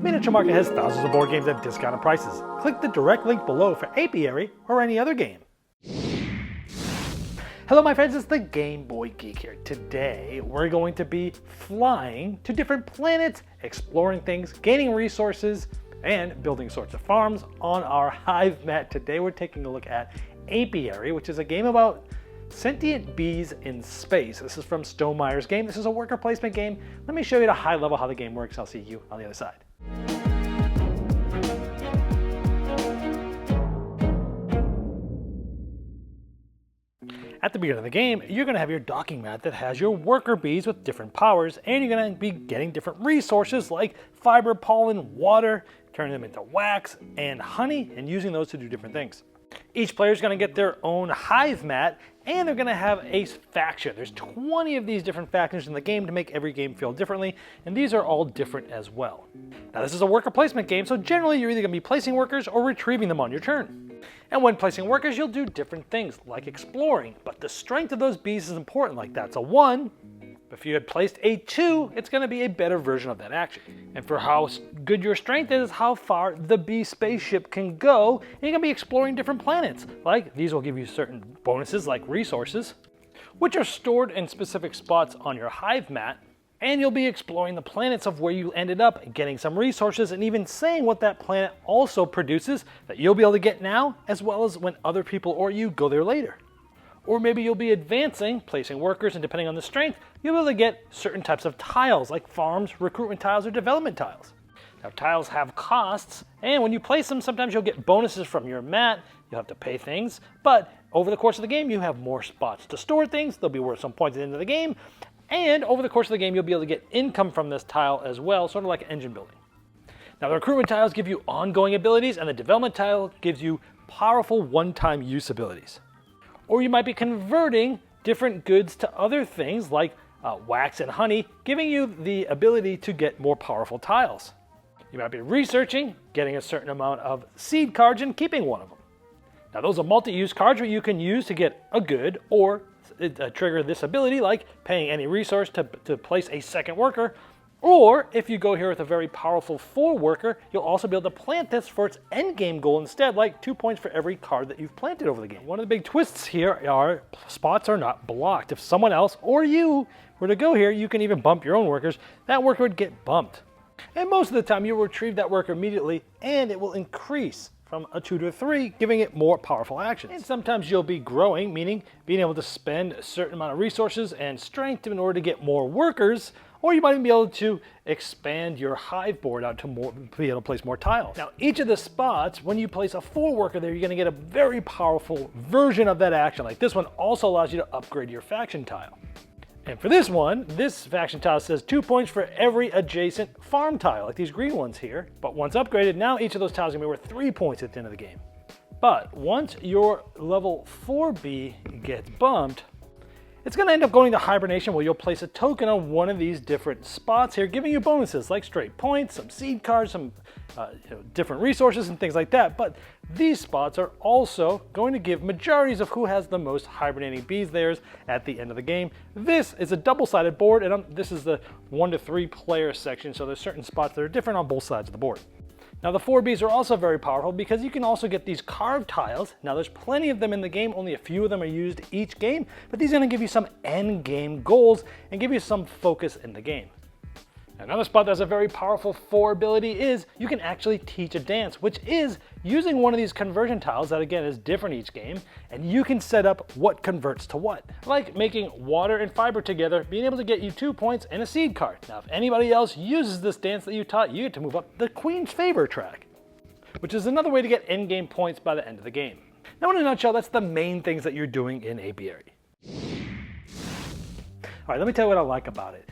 Miniature Market has thousands of board games at discounted prices. Click the direct link below for Apiary or any other game. Hello my friends, it's the Game Boy Geek here. Today we're going to be flying to different planets, exploring things, gaining resources, and building sorts of farms on our hive mat. Today we're taking a look at Apiary, which is a game about sentient bees in space. This is from Stonemaier Games. This is a worker placement game. Let me show you at a high level how the game works. I'll see you on the other side. At the beginning of the game, you're going to have your docking mat that has your worker bees with different powers, and you're going to be getting different resources like fiber, pollen, water, turning them into wax, and honey, and using those to do different things. Each player is going to get their own hive mat, and they're going to have a faction. There's 20 of these different factions in the game to make every game feel differently, and these are all different as well. Now this is a worker placement game, so generally you're either going to be placing workers or retrieving them on your turn. And when placing workers, you'll do different things, like exploring, but the strength of those bees is important, like that's a 1. If you had placed a 2, it's going to be a better version of that action. And for how good your strength is, how far the bee spaceship can go, and you're going to be exploring different planets. Like, these will give you certain bonuses like resources, which are stored in specific spots on your hive mat, and you'll be exploring the planets of where you ended up, getting some resources, and even saying what that planet also produces that you'll be able to get now, as well as when other people or you go there later. Or maybe you'll be advancing, placing workers, and depending on the strength, you'll be able to get certain types of tiles, like farms, recruitment tiles, or development tiles. Now, tiles have costs, and when you place them, sometimes you'll get bonuses from your mat, you'll have to pay things, but over the course of the game, you have more spots to store things, they'll be worth some points at the end of the game, and over the course of the game, you'll be able to get income from this tile as well, sort of like engine building. Now, the recruitment tiles give you ongoing abilities, and the development tile gives you powerful one-time use abilities. Or you might be converting different goods to other things like wax and honey, giving you the ability to get more powerful tiles. You might be researching, getting a certain amount of seed cards and keeping one of them. Now those are multi-use cards where you can use to get a good or trigger this ability, like paying any resource to place a second worker. Or if you go here with a very powerful 4 worker, you'll also be able to plant this for its endgame goal instead, like 2 points for every card that you've planted over the game. One of the big twists here are spots are not blocked. If someone else or you were to go here, you can even bump your own workers. That worker would get bumped. And most of the time you'll retrieve that worker immediately, and it will increase from a 2 to a 3, giving it more powerful actions. And sometimes you'll be growing, meaning being able to spend a certain amount of resources and strength in order to get more workers, or you might even be able to expand your hive board out to be able to place more tiles. Now, each of the spots, when you place a 4 worker there, you're going to get a very powerful version of that action. Like this one also allows you to upgrade your faction tile. And for this one, this faction tile says 2 points for every adjacent farm tile, like these green ones here. But once upgraded, now each of those tiles is going to be worth 3 points at the end of the game. But once your level 4B gets bumped, it's going to end up going to hibernation, where you'll place a token on one of these different spots here, giving you bonuses like straight points, some seed cards, some different resources and things like that. But these spots are also going to give majorities of who has the most hibernating bees theirs at the end of the game. This is a double-sided board, and this is the 1 to 3 player section, so there's certain spots that are different on both sides of the board. Now the 4Bs are also very powerful because you can also get these carved tiles. Now there's plenty of them in the game, only a few of them are used each game, but these are going to give you some end game goals and give you some focus in the game. Another spot that has a very powerful 4 ability is you can actually teach a dance, which is using one of these conversion tiles that again is different each game, and you can set up what converts to what. Like making water and fiber together, being able to get you 2 points and a seed card. Now if anybody else uses this dance that you taught, you get to move up the Queen's Favor track, which is another way to get endgame points by the end of the game. Now in a nutshell, that's the main things that you're doing in Apiary. All right, let me tell you what I like about it.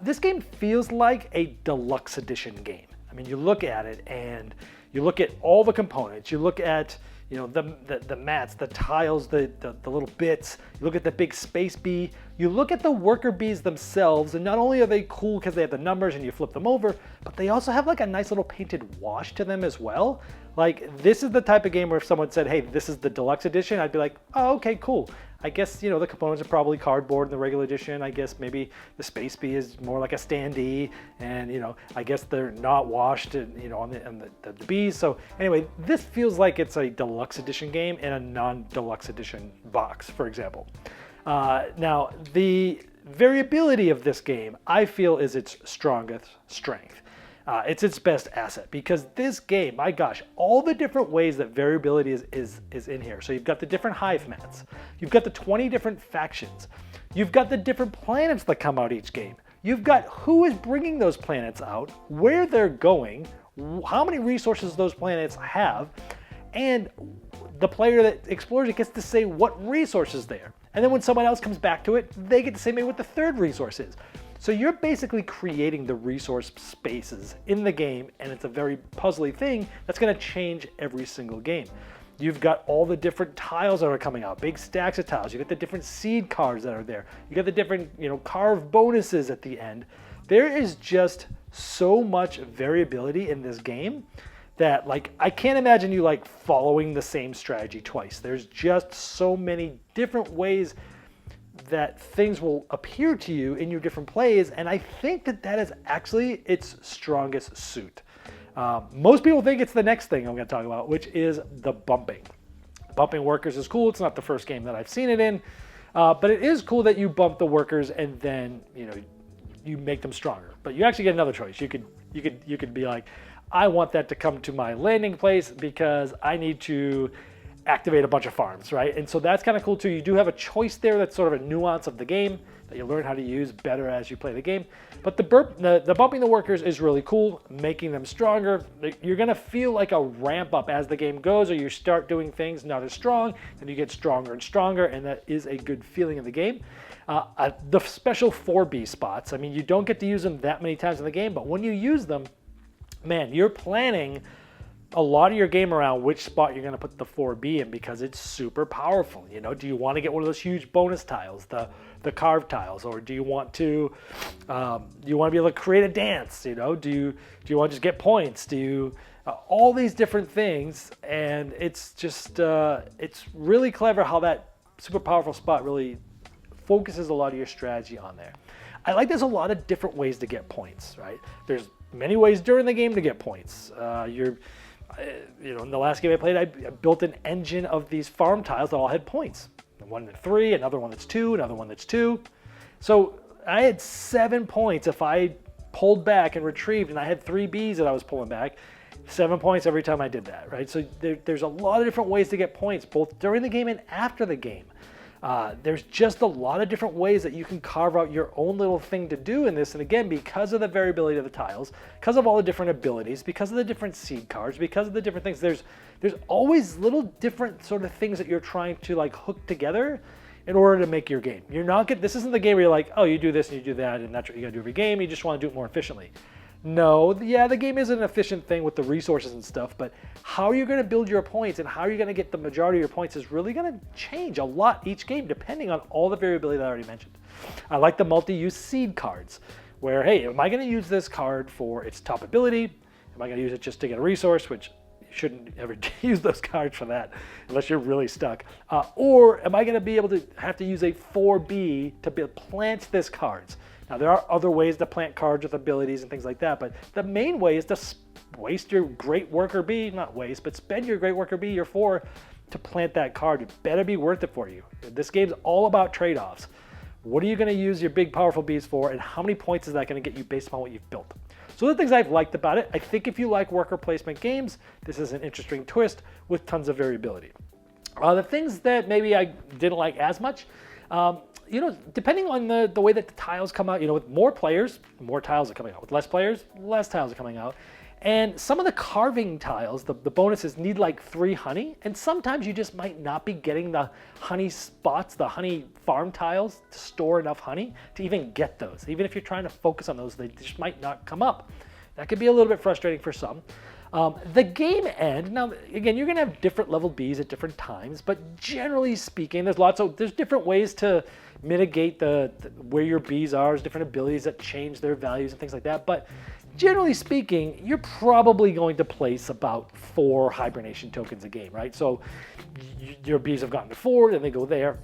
This game feels like a deluxe edition game. I mean, you look at it and you look at all the components. You look at the mats, the tiles, the little bits. You look at the big space bee. You look at the worker bees themselves, and not only are they cool because they have the numbers and you flip them over, but they also have like a nice little painted wash to them as well. Like, this is the type of game where if someone said, hey, this is the deluxe edition, I'd be like, oh, okay, cool. I guess, you know, the components are probably cardboard in the regular edition. I guess maybe the space bee is more like a standee, and, you know, I guess they're not washed, you know, on the bees. So anyway, this feels like it's a deluxe edition game in a non-deluxe edition box, for example. Now, the variability of this game, I feel, is its strongest strength. It's its best asset, because this game, my gosh, all the different ways that variability is in here. So you've got the different hive mats, you've got the 20 different factions, you've got the different planets that come out each game, you've got who is bringing those planets out, where they're going, how many resources those planets have, and the player that explores it gets to say what resource is there. And then when someone else comes back to it, they get to say maybe what the third resource is. So you're basically creating the resource spaces in the game, and it's a very puzzly thing that's going to change every single game. You've got all the different tiles that are coming out, big stacks of tiles. You got the different seed cards that are there. You got the different, you know, carved bonuses at the end. There is just so much variability in this game that, like, I can't imagine you like following the same strategy twice. There's just so many different ways that things will appear to you in your different plays, and I think that is actually its strongest suit. Most people think it's the next thing I'm going to talk about, which is the bumping. Bumping workers is cool. It's not the first game that I've seen it in, but it is cool that you bump the workers and then, you know, you make them stronger. But you actually get another choice. You could be like, I want that to come to my landing place because I need to activate a bunch of farms, right? And so that's kind of cool too. You do have a choice there. That's sort of a nuance of the game that you learn how to use better as you play the game. But the bumping the workers is really cool, making them stronger. You're gonna feel like a ramp up as the game goes, or you start doing things not as strong, then you get stronger and stronger, and that is a good feeling in the game. The special 4B spots, I mean, you don't get to use them that many times in the game, but when you use them, man, you're planning a lot of your game around which spot you're going to put the 4B in, because it's super powerful. You know, do you want to get one of those huge bonus tiles, the carved tiles, or do you want to be able to create a dance? You know, do you want to just get points? Do you all these different things? And it's just it's really clever how that super powerful spot really focuses a lot of your strategy on there. I like there's a lot of different ways to get points, right? There's many ways during the game to get points. You know, in the last game I played, I built an engine of these farm tiles that all had points. One that's 3, another one that's 2, another one that's 2. So I had 7 points if I pulled back and retrieved, and I had 3 bees that I was pulling back. 7 points every time I did that, right? So there's a lot of different ways to get points, both during the game and after the game. There's just a lot of different ways that you can carve out your own little thing to do in this. And again, because of the variability of the tiles, because of all the different abilities, because of the different seed cards, because of the different things, there's always little different sort of things that you're trying to like hook together in order to make your game. This isn't the game where you're like, oh, you do this and you do that, and that's what you gotta do every game. You just want to do it more efficiently. No, yeah, the game is an efficient thing with the resources and stuff, but how are you going to build your points and how are you going to get the majority of your points is really going to change a lot each game, depending on all the variability that I already mentioned. I like the multi-use seed cards, where, hey, am I going to use this card for its top ability? Am I going to use it just to get a resource, which you shouldn't ever use those cards for that, unless you're really stuck. Or am I going to be able to have to use a 4B to plant this cards? Now, there are other ways to plant cards with abilities and things like that, but the main way is to waste your great worker bee, not waste, but spend your great worker bee, your 4, to plant that card. It better be worth it for you. This game's all about trade-offs. What are you going to use your big, powerful bees for, and how many points is that going to get you based upon what you've built? So the things I've liked about it, I think if you like worker placement games, this is an interesting twist with tons of variability. The things that maybe I didn't like as much, you know, depending on the way that the tiles come out, you know, with more players, more tiles are coming out. With less players, less tiles are coming out. And some of the carving tiles, the bonuses need like 3 honey. And sometimes you just might not be getting the honey spots, the honey farm tiles to store enough honey to even get those. Even if you're trying to focus on those, they just might not come up. That could be a little bit frustrating for some. The game end, now again, you're gonna have different level bees at different times, but generally speaking, there's different ways to mitigate where your bees are. There's different abilities that change their values and things like that, but generally speaking, you're probably going to place about 4 hibernation tokens a game, right? So your bees have gotten to 4, and they go there.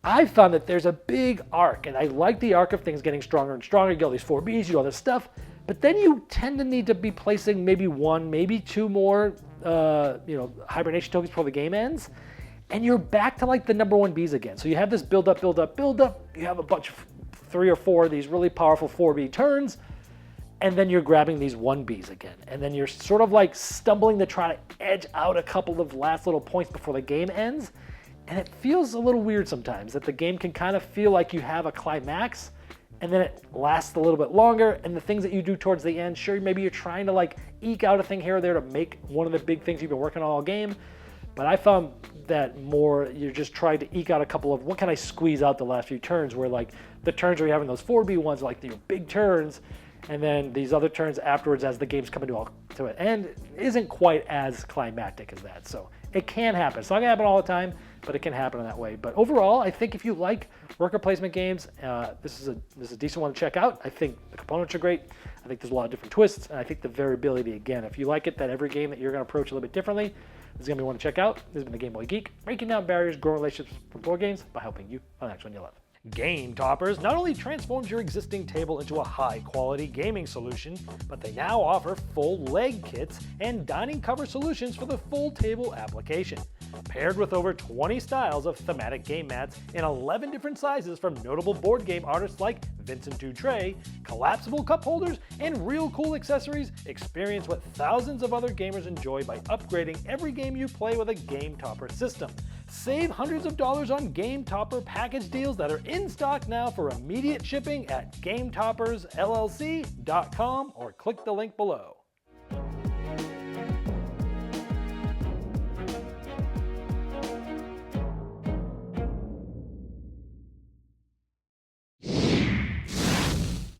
I found that there's a big arc, and I like the arc of things getting stronger and stronger. You get all these 4Bs, you do all this stuff, but then you tend to need to be placing maybe one, maybe two more hibernation tokens before the game ends, and you're back to like the number 1Bs again. So you have this build up, build up, build up, you have a bunch of 3 or 4 of these really powerful 4B turns, and then you're grabbing these 1Bs again. And then you're sort of like stumbling to try to edge out a couple of last little points before the game ends. And it feels a little weird sometimes that the game can kind of feel like you have a climax and then it lasts a little bit longer. And the things that you do towards the end, sure, maybe you're trying to like eke out a thing here or there to make one of the big things you've been working on all game. But I found that more you're just trying to eke out a couple of what can I squeeze out the last few turns, where like the turns where you're having those 4B ones, like your big turns, and then these other turns afterwards as the game's coming to an end isn't quite as climactic as that. So it can happen. It's not gonna happen all the time, but it can happen in that way. But overall, I think if you like worker placement games, this is a decent one to check out. I think the components are great. I think there's a lot of different twists, and I think the variability, again, if you like it, that every game that you're gonna approach a little bit differently, this is gonna be one to check out. This has been the Game Boy Geek, breaking down barriers, growing relationships for board games by helping you on the next one you love. Game Toppers not only transforms your existing table into a high-quality gaming solution, but they now offer full leg kits and dining cover solutions for the full table application. Paired with over 20 styles of thematic game mats in 11 different sizes from notable board game artists like Vincent Dutray, collapsible cup holders, and real cool accessories, experience what thousands of other gamers enjoy by upgrading every game you play with a Game Topper system. Save hundreds of dollars on Game Topper package deals that are in stock now for immediate shipping at GameToppersLLC.com or click the link below.